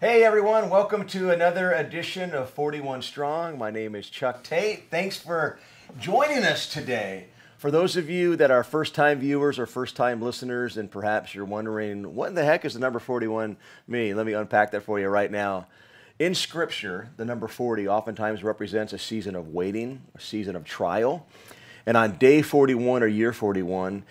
Hey everyone, welcome to another edition of 41 Strong. My name is Chuck Tate. Thanks for joining us today. For those of you that are first-time viewers or first-time listeners, and perhaps you're wondering, what in the heck is the number 41 mean? Let me unpack that for you right now. In Scripture, the number 40 oftentimes represents a season of waiting, a season of trial. And on day 41 or year 41,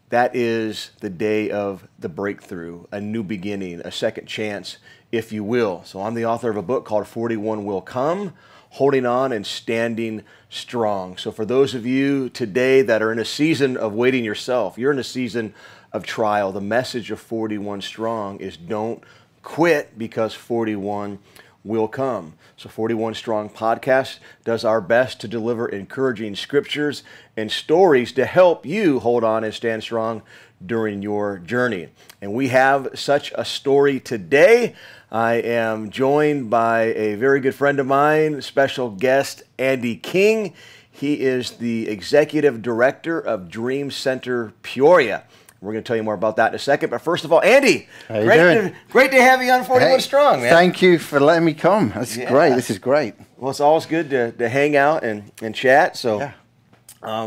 that is the day of the breakthrough, a new beginning, a second chance, if you will. So I'm the author of a book called 41 Will Come, Holding On and Standing Strong. So for those of you today that are in a season of waiting yourself, you're in a season of trial, the message of 41 Strong is don't quit because 41 will come. So 41 Strong Podcast does our best to deliver encouraging scriptures and stories to help you hold on and stand strong during your journey. And we have such a story today. I am joined by a very good friend of mine, special guest Andy King. He is the executive director of Dream Center Peoria. We're going to tell you more about that in a second. But first of all, Andy, great to have you on 41 Strong, man. Thank you for letting me come. That's great. This is great. Well, it's always good to hang out and chat. So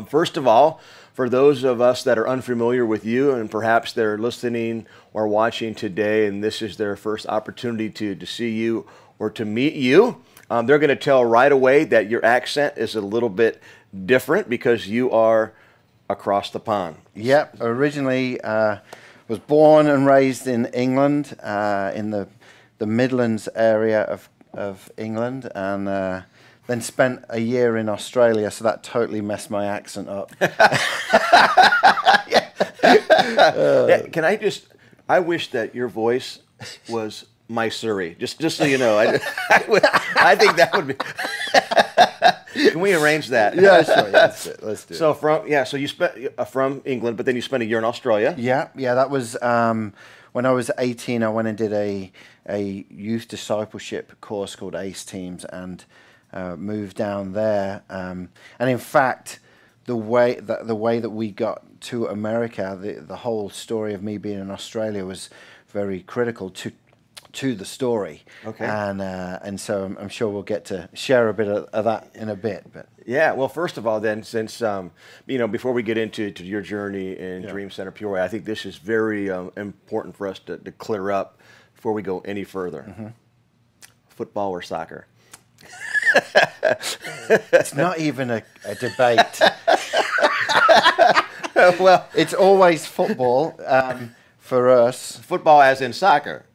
first of all, for those of us that are unfamiliar with you and perhaps they're listening or watching today and this is their first opportunity to see you or to meet you, they're going to tell right away that your accent is a little bit different because you are across the pond. Yep. Originally was born and raised in England, in the Midlands area of England, and then spent a year in Australia, so that totally messed my accent up. I wish that your voice was Mysore, just so you know. I think that would be... Can we arrange that? Yeah, sure. Yeah, let's do it. So you spent from England, but then you spent a year in Australia. Yeah. That was when I was 18. I went and did a youth discipleship course called ACE Teams, and moved down there. And in fact, the way that we got to America, the whole story of me being in Australia was very critical to the story. Okay. And so I'm sure we'll get to share a bit of that in a bit. But yeah, well, first of all, then, since before we get into your journey in Dream Center Peoria, I think this is very important for us to clear up before we go any further. Mm-hmm. Football or soccer? It's not even a debate. Well, it's always football for us. Football as in soccer.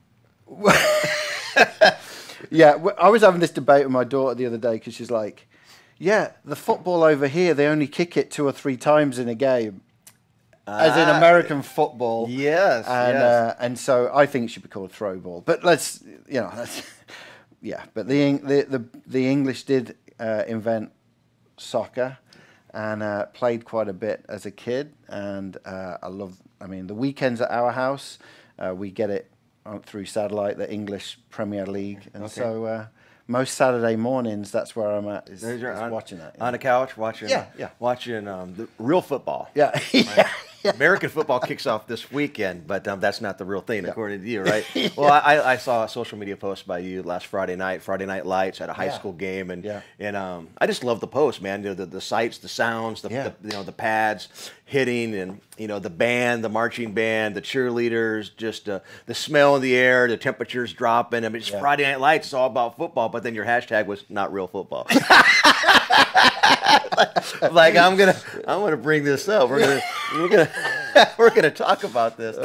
Yeah, I was having this debate with my daughter the other day because she's like, yeah, the football over here, they only kick it 2 or 3 times in a game. As in American football. Yes, and so I think it should be called throw ball. But yeah, but the English did invent soccer, and played quite a bit as a kid. And the weekends at our house, we get it through satellite, the English Premier League, and so most Saturday mornings, that's where I'm at, is watching that. On the couch, watching watching the real football. Yeah. American football kicks off this weekend, but that's not the real thing, according to you, right? Well, I saw a social media post by you last Friday Night Lights at a high school game, and I just love the post, man. The sights, the sounds, the pads hitting, and the band, the marching band, the cheerleaders, just the smell in the air, the temperatures dropping. I mean, it's Friday Night Lights. It's all about football, but then your hashtag was not real football. Like I'm gonna bring this up. We're gonna talk about this.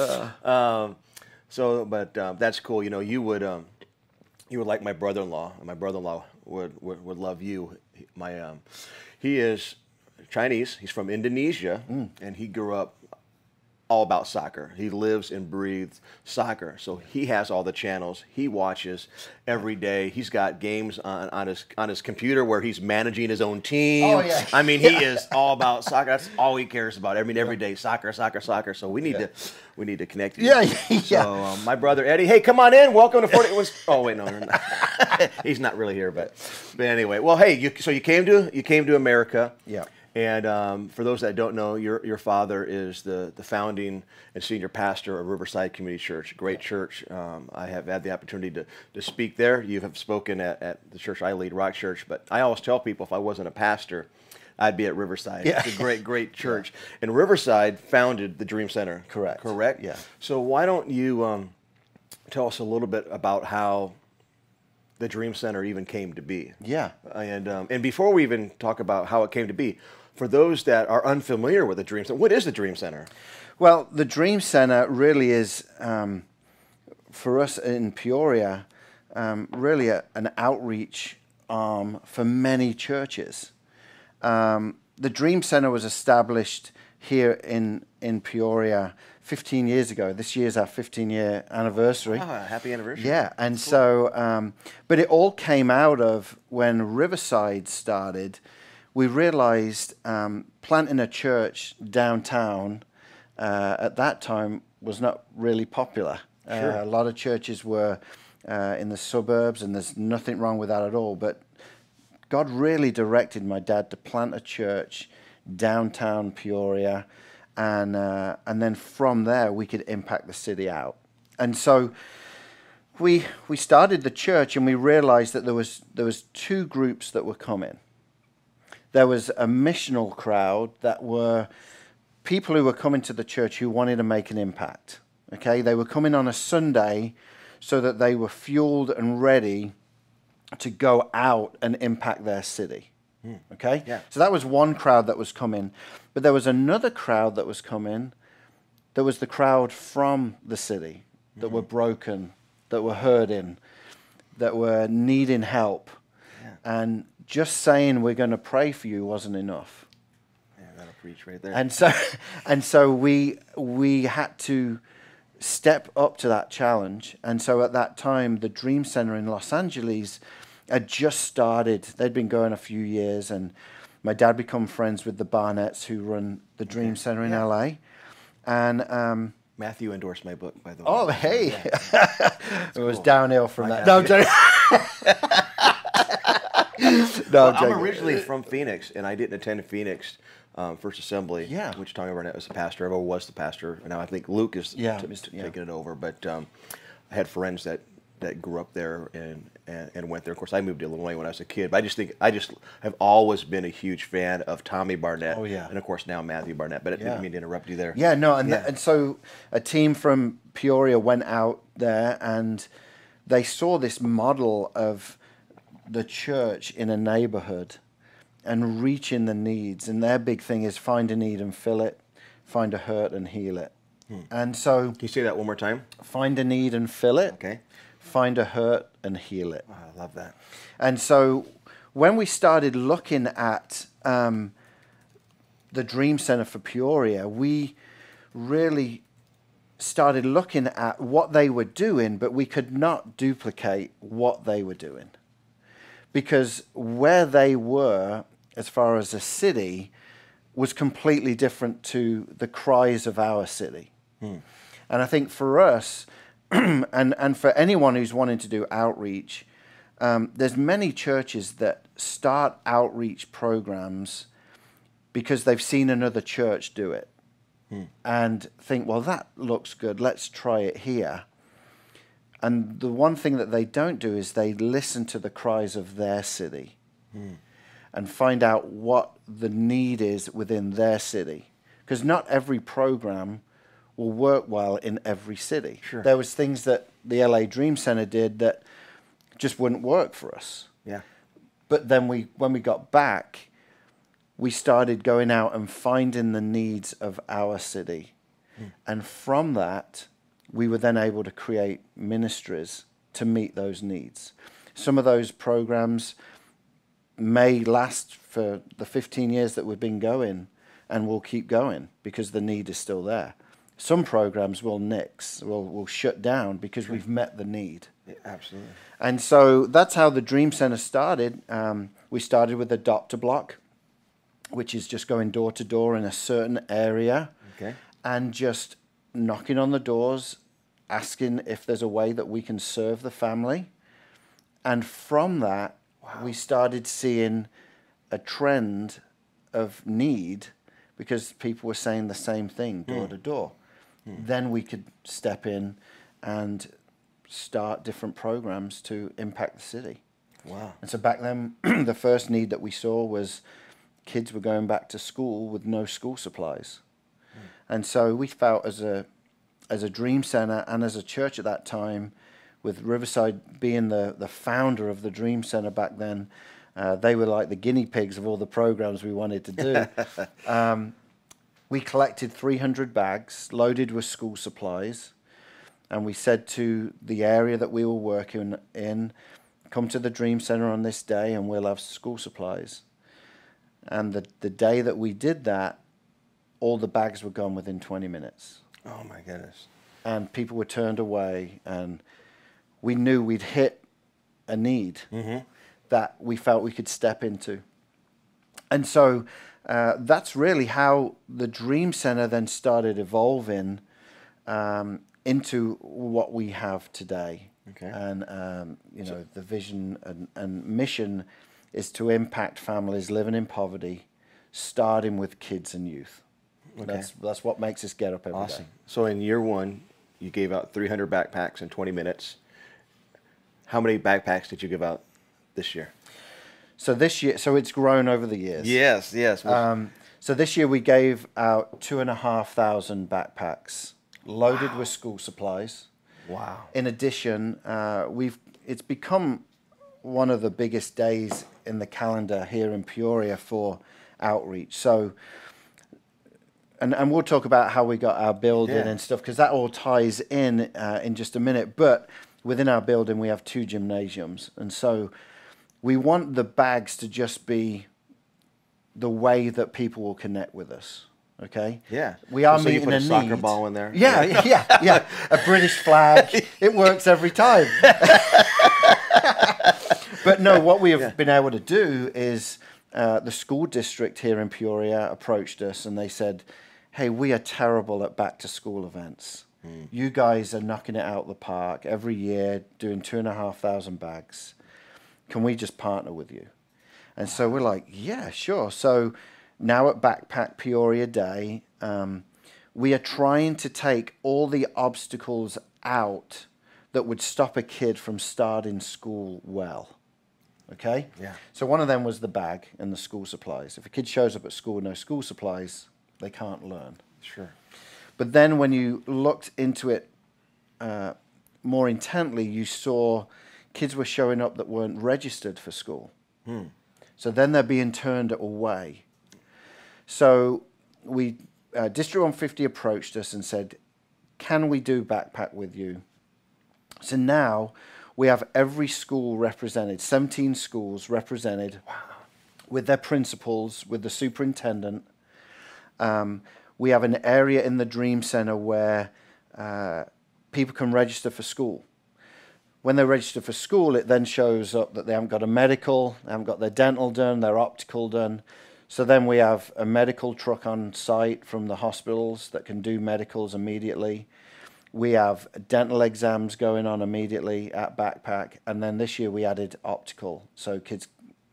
But that's cool. You would like my brother-in-law. My brother-in-law would love you. He is Chinese. He's from Indonesia, and he grew up all about soccer. He lives and breathes soccer. So he has all the channels. He watches every day. He's got games on his computer where he's managing his own team. Oh, yeah. I mean, he is all about soccer. That's all he cares about. I mean, every day, soccer. So we need to connect. Yeah. So my brother Eddie, hey, come on in. Welcome to 40. Oh wait, no. He's not really here, but anyway. Well, hey, so you came to America. Yeah. And for those that don't know, your father is the founding and senior pastor of Riverside Community Church, a great church. I have had the opportunity to speak there. You have spoken at the church I lead, Rock Church. But I always tell people if I wasn't a pastor, I'd be at Riverside. Yeah. It's a great, great church. And Riverside founded the Dream Center. Correct. Correct? Yeah. So why don't you tell us a little bit about how the Dream Center even came to be? Yeah. And before we even talk about how it came to be, for those that are unfamiliar with the Dream Center, what is the Dream Center? Well, the Dream Center really is, for us in Peoria, really an outreach arm for many churches. The Dream Center was established here in Peoria 15 years ago. This year's our 15-year anniversary. Ah, happy anniversary. Yeah, and cool. So, but it all came out of when Riverside started. We realized planting a church downtown at that time was not really popular. Sure. A lot of churches were in the suburbs, and there's nothing wrong with that at all. But God really directed my dad to plant a church downtown Peoria, and then from there we could impact the city out. And so we started the church, and we realized that there was two groups that were coming. There was a missional crowd that were people who were coming to the church who wanted to make an impact. Okay, they were coming on a Sunday so that they were fueled and ready to go out and impact their city. Okay? Yeah. So that was one crowd that was coming. But there was another crowd that was coming. There was the crowd from the city that were broken, that were hurting, that were needing help. Yeah. And just saying we're going to pray for you wasn't enough. Yeah, that'll preach right there. And so we had to step up to that challenge. And so at that time, the Dream Center in Los Angeles had just started. They'd been going a few years, and my dad became friends with the Barnetts who run the Dream Center in LA. And Matthew endorsed my book, by the way. oh, hey, yeah. it was downhill from that. No, I'm joking. Well, I'm originally from Phoenix, and I didn't attend Phoenix First Assembly. Yeah. Which Tommy Barnett was the pastor of, or was the pastor. Now I think Luke is taking it over. But I had friends that grew up there and went there. Of course, I moved to Illinois when I was a kid. But I just have always been a huge fan of Tommy Barnett. Oh, yeah. And of course now Matthew Barnett. But I didn't mean to interrupt you there. Yeah, no, and so a team from Peoria went out there, and they saw this model of the church in a neighborhood and reaching the needs. And their big thing is find a need and fill it, find a hurt and heal it. And so... Can you say that one more time? Find a need and fill it. Okay. Find a hurt and heal it. Oh, I love that. And so when we started looking at the Dream Center for Peoria, we really started looking at what they were doing, but we could not duplicate what they were doing. Because where they were, as far as a city, was completely different to the cries of our city. And I think for us, and for anyone who's wanting to do outreach, there's many churches that start outreach programs because they've seen another church do it and think, well, that looks good, let's try it here. And the one thing that they don't do is they listen to the cries of their city and find out what the need is within their city. Because not every program will work well in every city. Sure. There was things that the LA Dream Center did that just wouldn't work for us. Yeah. But then when we got back, we started going out and finding the needs of our city. And from that, we were then able to create ministries to meet those needs. Some of those programs may last for the 15 years that we've been going, and will keep going because the need is still there. Some programs will nix, will shut down because we've met the need. Yeah, absolutely. And so that's how the Dream Center started. We started with Adopt-A-Block, which is just going door to door in a certain area, and just knocking on the doors, asking if there's a way that we can serve the family. And from that, we started seeing a trend of need, because people were saying the same thing door to door, then we could step in and start different programs to impact the city. Wow. And so back then, the first need that we saw was kids were going back to school with no school supplies. And so we felt as a dream center and as a church at that time, with Riverside being the founder of the Dream Center back then, they were like the guinea pigs of all the programs we wanted to do. We collected 300 bags loaded with school supplies, and we said to the area that we were working in, come to the Dream Center on this day and we'll have school supplies. And the day that we did that, all the bags were gone within 20 minutes. Oh my goodness. And people were turned away, and we knew we'd hit a need that we felt we could step into. And so that's really how the Dream Center then started evolving into what we have today. Okay. And, you know, the vision and mission is to impact families living in poverty, starting with kids and youth. Okay. That's what makes us get up every day. So in year one, you gave out 300 backpacks in 20 minutes. How many backpacks did you give out this year? So this year, so it's grown over the years. Yes, yes. So this year we gave out 2,500 backpacks loaded with school supplies. Wow. In addition, it's become one of the biggest days in the calendar here in Peoria for outreach. So, and we'll talk about how we got our building and stuff, because that all ties in just a minute. But within our building, we have 2 gymnasiums. And so we want the bags to just be the way that people will connect with us. Okay? Yeah. We are so meeting you put a soccer need. ball in there? Yeah. A British flag. It works every time. But no, what we have been able to do is the school district here in Peoria approached us and they said, hey, we are terrible at back to school events. You guys are knocking it out of the park every year, doing 2,500 bags. Can we just partner with you? And so we're like, yeah, sure. So now at Backpack Peoria Day, we are trying to take all the obstacles out that would stop a kid from starting school well. Okay? Yeah. So one of them was the bag and the school supplies. If a kid shows up at school with no school supplies, they can't learn. Sure. But then when you looked into it more intently, you saw kids were showing up that weren't registered for school. So then they're being turned away. So District 150 approached us and said, can we do Backpack with you? So now we have every school represented, 17 schools represented. Wow. With their principals, with the superintendent. We have an area in the Dream Center where people can register for school. When they register for school, it then shows up that they haven't got a medical, they haven't got their dental done, their optical done. So then we have a medical truck on site from the hospitals that can do medicals immediately. We have dental exams going on immediately at Backpack. And then this year we added optical, so kids,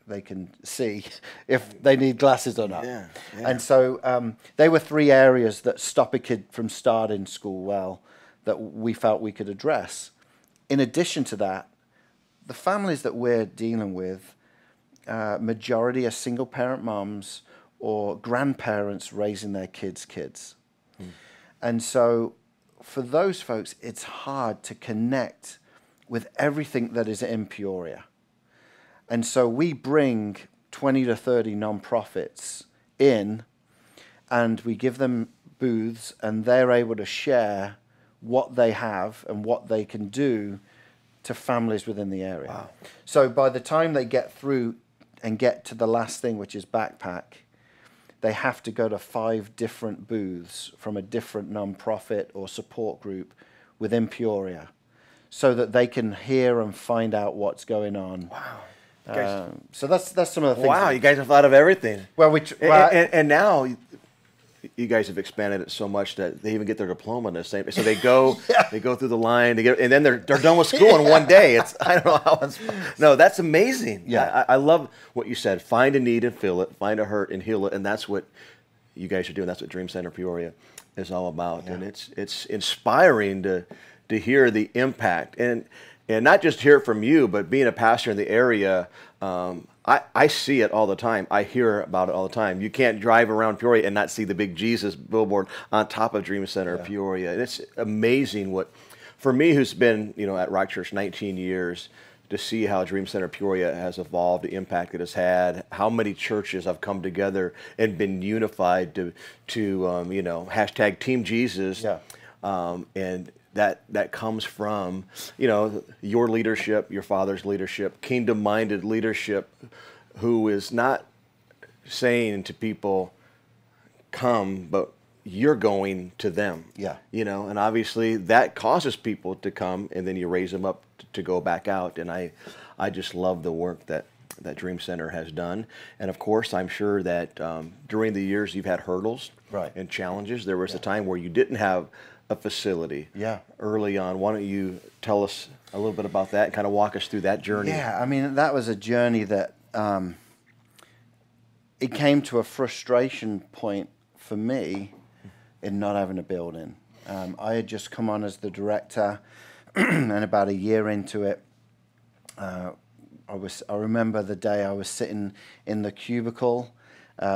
they can see if they need glasses or not. Yeah. And so they were 3 areas that stop a kid from starting school well that we felt we could address. In addition to that, the families that we're dealing with, majority are single-parent moms or grandparents raising their kids. And so for those folks, it's hard to connect with everything that is in Peoria. And so we bring 20 to 30 nonprofits in, and we give them booths, and they're able to share what they have and what they can do to families within the area. Wow. So by the time they get through and get to the last thing, which is Backpack, they have to go to 5 different booths from a different nonprofit or support group within Peoria so that they can hear and find out what's going on. Wow. So that's some of the things. Wow, you guys have thought of everything. Well, and now you guys have expanded it so much that they even get their diploma in the same. So they go, they go through the line, and then they're done with school in one day. It's, I don't know how it's. No, that's amazing. Yeah, I love what you said. Find a need and fill it. Find a hurt and heal it. And that's what you guys are doing. That's what Dream Center Peoria is all about. Yeah. And it's inspiring to hear the impact and not just hear it from you, but being a pastor in the area. I see it all the time. I hear about it all the time. You can't drive around Peoria and not see the big Jesus billboard on top of Dream Center Peoria. And it's amazing what, for me, who's been at Rock Church 19 years, to see how Dream Center Peoria has evolved, the impact it has had, how many churches have come together and been unified to hashtag Team Jesus, and that comes from your leadership, your father's leadership, kingdom-minded leadership, who is not saying to people, "Come," but you're going to them. Yeah. And obviously that causes people to come, and then you raise them up to go back out. And I just love the work that Dream Center has done. And of course, I'm sure that during the years you've had hurdles and challenges. There was a time where you didn't have a facility early on. Why don't you tell us a little bit about that and kind of walk us through that journey? Yeah, I mean, that was a journey that it came to a frustration point for me in not having a building. I had just come on as the director, and about a year into it, I remember the day I was sitting in the cubicle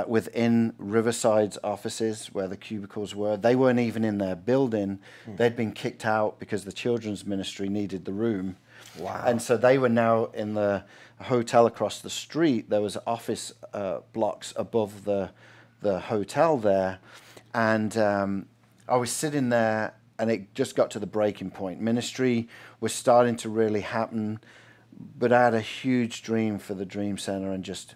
within Riverside's offices where the cubicles were. They weren't even in their building. They'd been kicked out because the children's ministry needed the room. Wow. And so they were now in the hotel across the street. There was office blocks above the hotel there. And I was sitting there, and it just got to the breaking point. Ministry was starting to really happen, but I had a huge dream for the Dream Center and just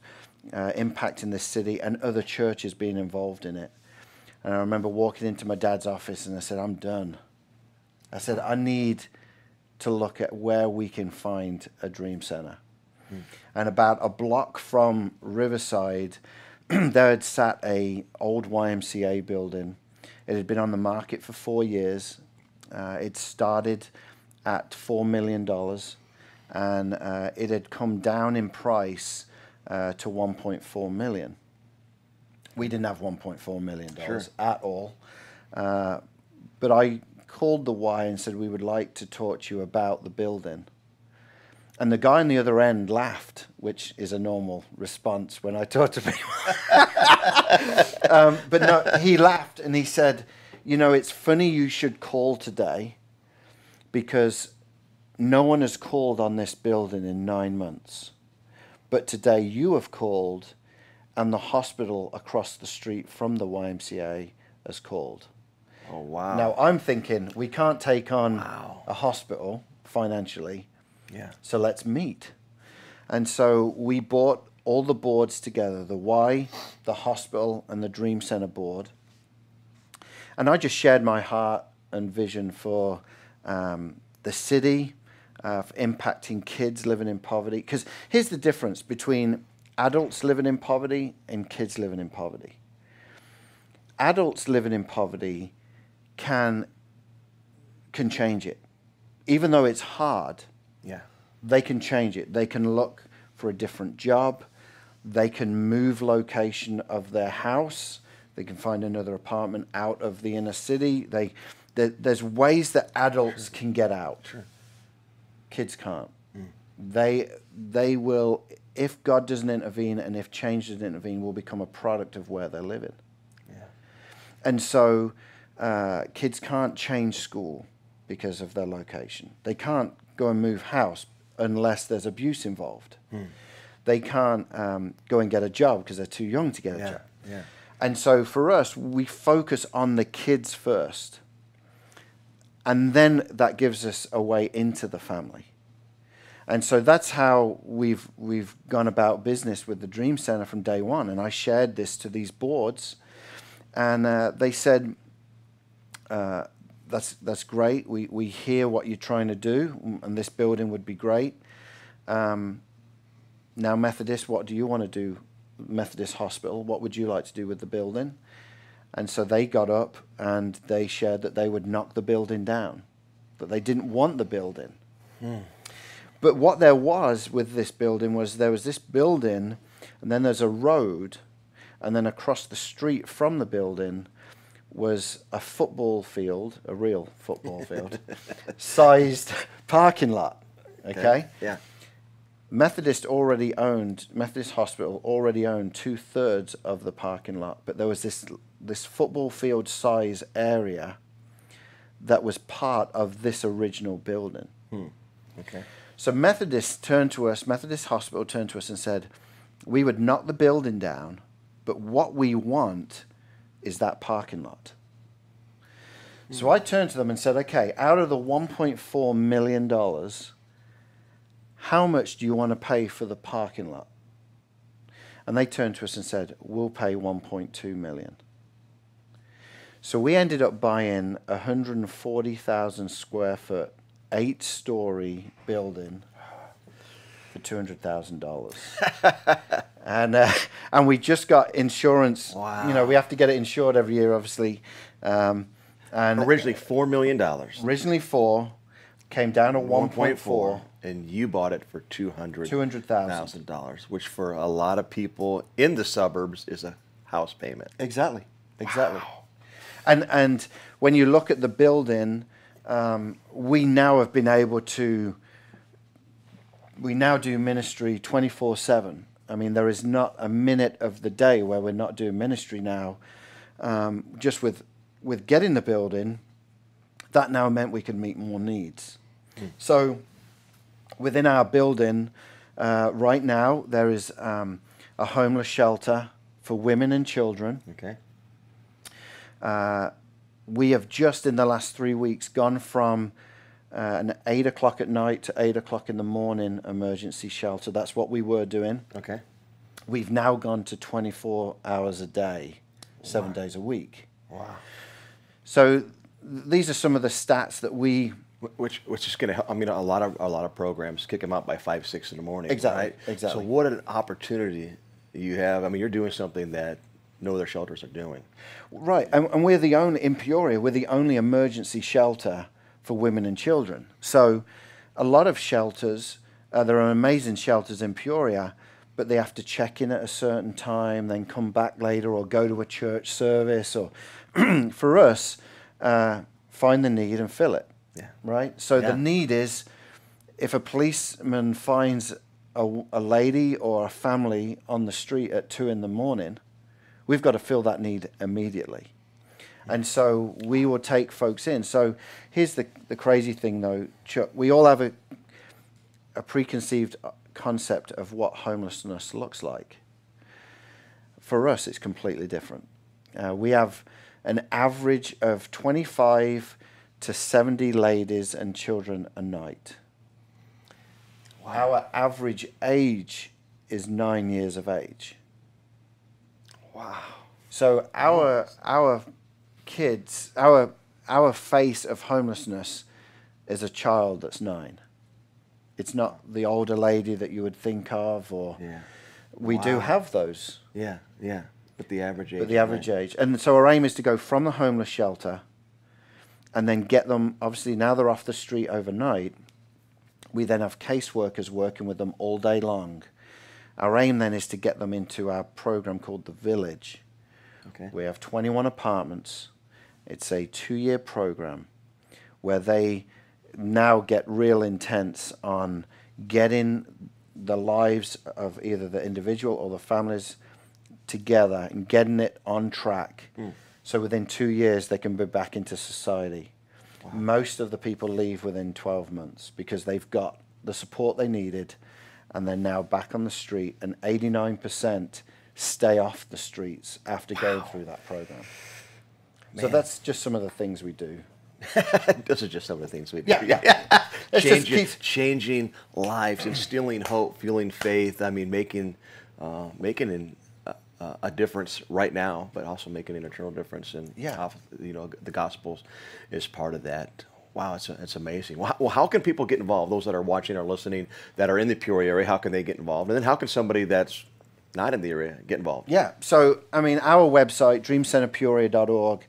impacting this city and other churches being involved in it. And I remember walking into my dad's office, and I said, "I'm done." I said, "I need to look at where we can find a Dream Center." And about a block from Riverside, there had sat a old YMCA building. It had been on the market for 4 years. It started at $4 million, and it had come down in price to $1.4 million. We didn't have $1.4 million at all. But I called the Y and said, "We would like to talk to you about the building." And the guy on the other end laughed, which is a normal response when I talk to people. But no, he laughed and he said, "It's funny you should call today, because no one has called on this building in 9 months. But today you have called, and the hospital across the street from the YMCA has called." Oh, wow. Now, I'm thinking, we can't take on a hospital financially, so let's meet. And so we bought all the boards together, the Y, the hospital, and the Dream Center board. And I just shared my heart and vision for the city, for impacting kids living in poverty. Because here's the difference between adults living in poverty and kids living in poverty. Adults living in poverty can change it. Even though it's hard, they can change it. They can look for a different job. They can move location of their house. They can find another apartment out of the inner city. There's ways that adults can get out. Kids can't. They will, if God doesn't intervene and if change doesn't intervene, will become a product of where they're living. And so kids can't change school because of their location. They can't go and move house unless there's abuse involved. They can't go and get a job because they're too young to get a job. And so for us, we focus on the kids first. And then that gives us a way into the family. And so that's how we've gone about business with the Dream Center from day one. And I shared this to these boards, and they said, that's great. We hear what you're trying to do, and this building would be great. Now, Methodist, what do you want to do? Methodist Hospital, what would you like to do with the building? And so they got up and they shared that they would knock the building down, that they didn't want the building. But what there was with this building was there was this building, and then there's a road, and then across the street from the building was a football field, a real football field, sized parking lot. Okay? Yeah. Methodist Hospital already owned 2/3 of the parking lot, but there was this football field size area that was part of this original building. Okay. So Methodist Hospital turned to us and said, we would knock the building down, but what we want is that parking lot. So I turned to them and said, okay, out of the $1.4 million, how much do you want to pay for the parking lot? And they turned to us and said, we'll pay $1.2 million. So we ended up buying a 140,000 square foot, 8-story building for $200,000. And we just got insurance. Wow. You know, we have to get it insured every year, obviously. And Originally $4 million. Originally 4, came down to 1.4. And you bought it for $200,000, which for a lot of people in the suburbs is a house payment. Exactly. Wow. And when you look at the building, we now have been able to. We now do ministry 24/7. I mean, there is not a minute of the day where we're not doing ministry now. Just with getting the building, that now meant we could meet more needs. So within our building, right now, there is a homeless shelter for women and children. Okay. We have just in the last 3 weeks gone from an 8 o'clock at night to 8 o'clock in the morning emergency shelter. That's what we were doing. Okay. We've now gone to 24 hours a day, 7 days a week. Wow. So these are some of the stats that we... Which is going to help. I mean, a lot of programs kick them out by 5, 6 in the morning. Exactly. Right? Exactly. So what an opportunity you have. I mean, you're doing something that no other shelters are doing. Right, and we're the only, in Peoria, we're the only emergency shelter for women and children. So a lot of shelters, there are amazing shelters in Peoria, but they have to check in at a certain time, then come back later or go to a church service. Or for us, find the need and fill it. Yeah. Right? So the need is, if a policeman finds a lady or a family on the street at 2 in the morning, we've got to fill that need immediately. And so we will take folks in. So here's the crazy thing, though, Chuck. We all have a preconceived concept of what homelessness looks like. For us, it's completely different. We have an average of 25 to 70 ladies and children a night. Wow. Our average age is 9 years of age. Wow. So our kids, our face of homelessness is a child that's 9. It's not the older lady that you would think of, or we do have those. Yeah. But the average age. But the average age. And so our aim is to go from the homeless shelter and then get them, obviously now they're off the street overnight, we then have caseworkers working with them all day long. Our aim then is to get them into our program called The Village. Okay. We have 21 apartments. It's a 2-year program where they now get real intense on getting the lives of either the individual or the families together and getting it on track. So within 2 years they can be back into society. Wow. Most of the people leave within 12 months because they've got the support they needed and they're now back on the street, and 89% stay off the streets after going through that program. Man. So that's just some of the things we do. Those are just some of the things we do. Changing lives, instilling hope, fueling faith. I mean, making a difference right now, but also making an eternal difference. And the Gospels is part of that. Wow, it's amazing. Well, how can people get involved? Those that are watching or listening that are in the Peoria area, how can they get involved? And then how can somebody that's not in the area, get involved. Yeah. So, I mean, our website, dreamcenterpeoria.org,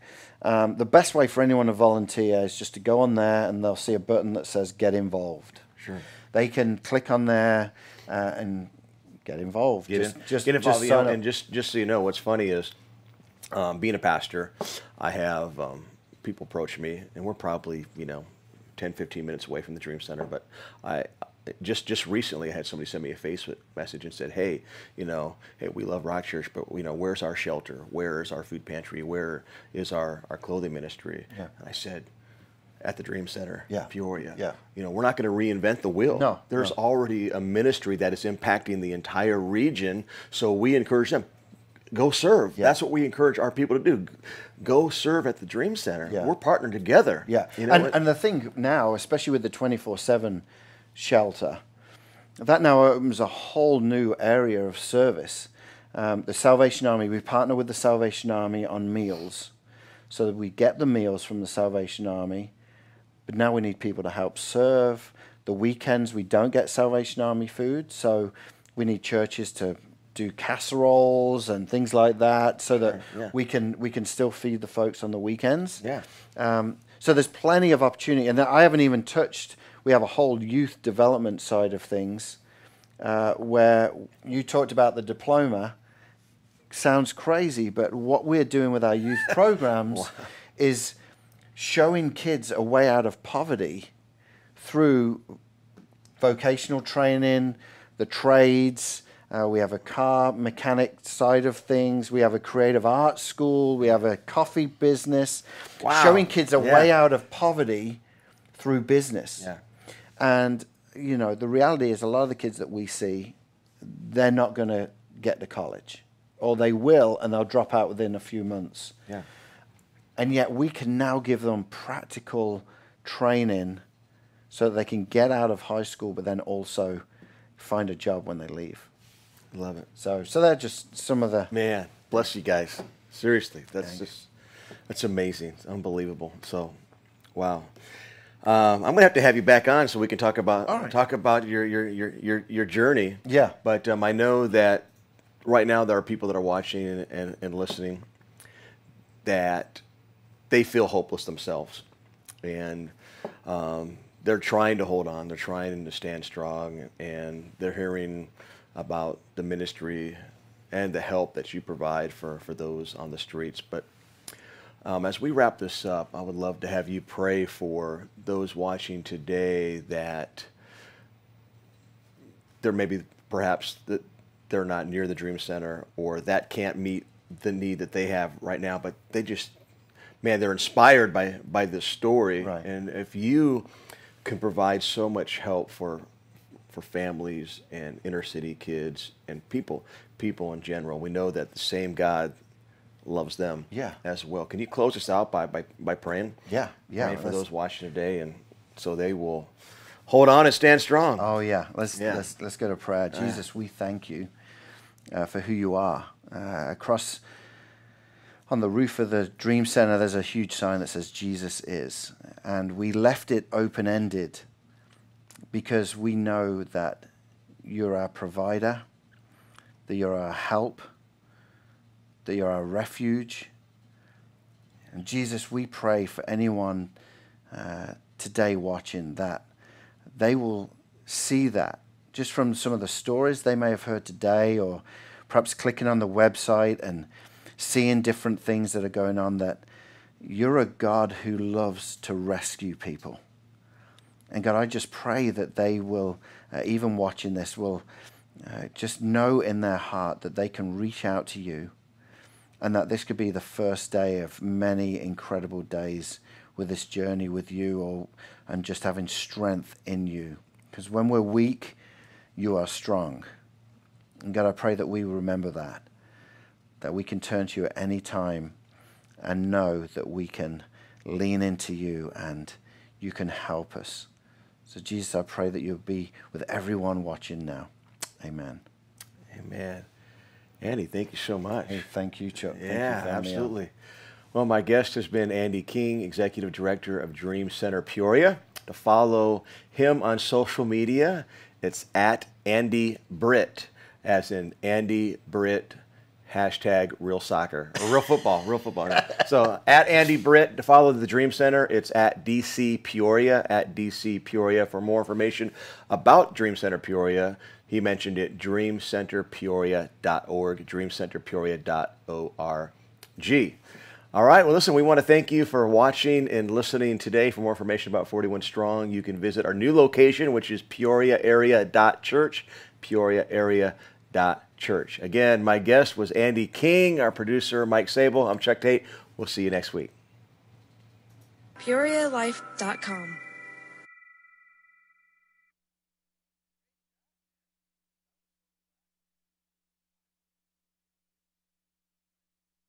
the best way for anyone to volunteer is just to go on there and they'll see a button that says get involved. Sure. They can click on there and get involved. Get involved. Just sign up. And just so you know, what's funny is being a pastor, I have people approach me, and we're probably, 10, 15 minutes away from the Dream Center, but I just recently I had somebody send me a Facebook message and said, hey, hey, we love Rock Church, but where's our shelter? Where is our food pantry? Where is our clothing ministry? Yeah. And I said, at the Dream Center, Yeah. Peoria. Yeah. We're not going to reinvent the wheel. No, There's no. already a ministry that is impacting the entire region, so we encourage them, go serve. Yeah. That's what we encourage our people to do. Go serve at the Dream Center. Yeah. We're partnering together. Yeah. And the thing now, especially with the 24/7 shelter, that now opens a whole new area of service. The Salvation Army, we partner with the Salvation Army on meals, so that we get the meals from the Salvation Army, but now we need people to help serve. The weekends we don't get Salvation Army food, so we need churches to do casseroles and things like that, so that Yeah. we can still feed the folks on the weekends. Yeah. So there's plenty of opportunity, and I haven't even touched. We have a whole youth development side of things, where you talked about the diploma. Sounds crazy, but what we're doing with our youth programs is showing kids a way out of poverty through vocational training, the trades. We have a car mechanic side of things. We have a creative arts school. We have a coffee business. Wow. Showing kids a Yeah. way out of poverty through business. Yeah. And, the reality is a lot of the kids that we see, they're not going to get to college. Or they will, and they'll drop out within a few months. Yeah. And yet we can now give them practical training so that they can get out of high school, but then also find a job when they leave. Love it. So they're just some of the... Man, bless you guys. Seriously, Thanks. that's amazing. It's unbelievable. So, wow. I'm gonna have to have you back on so we can talk about All right. your journey. Yeah. But I know that right now there are people that are watching and listening that they feel hopeless themselves, and they're trying to hold on. They're trying to stand strong, and they're hearing about the ministry and the help that you provide for those on the streets. But as we wrap this up, I would love to have you pray for those watching today that there may be perhaps that they're not near the Dream Center, or that can't meet the need that they have right now, but they just, man, they're inspired by this story. Right. And if you can provide so much help for families and inner city kids and people in general, we know that the same God loves them as well. Can you close us out by praying? Yeah. Praying for those watching today, and so they will hold on and stand strong. Oh, yeah. Let's go to prayer. Jesus, we thank you for who you are. Across on the roof of the Dream Center, there's a huge sign that says Jesus is. And we left it open-ended because we know that you're our provider, that you're our help, that you're our refuge. And Jesus, we pray for anyone today watching that they will see that just from some of the stories they may have heard today, or perhaps clicking on the website and seeing different things that are going on, that you're a God who loves to rescue people. And God, I just pray that they will, even watching this, will just know in their heart that they can reach out to you, and that this could be the first day of many incredible days with this journey with you, and just having strength in you. Because when we're weak, you are strong. And God, I pray that we remember that we can turn to you at any time and know that we can lean into you and you can help us. So Jesus, I pray that you'll be with everyone watching now. Amen. Amen. Andy, thank you so much. Hey, thank you, Chuck. Yeah, thank you for having me on. absolutely. Well, my guest has been Andy King, Executive Director of Dream Center Peoria. To follow him on social media, it's at Andy Britt. as in Andy Britt, hashtag real soccer, or real football, real football. No. So at Andy Britt, to follow the Dream Center, it's at DC Peoria, at DC Peoria. For more information about Dream Center Peoria, he mentioned it, dreamcenterpeoria.org, dreamcenterpeoria.org. All right, well, listen, we want to thank you for watching and listening today. For more information about 41 Strong, you can visit our new location, which is peoriaarea.church, peoriaarea.church. Again, my guest was Andy King, our producer, Mike Sable. I'm Chuck Tate. We'll see you next week. PeoriaLife.com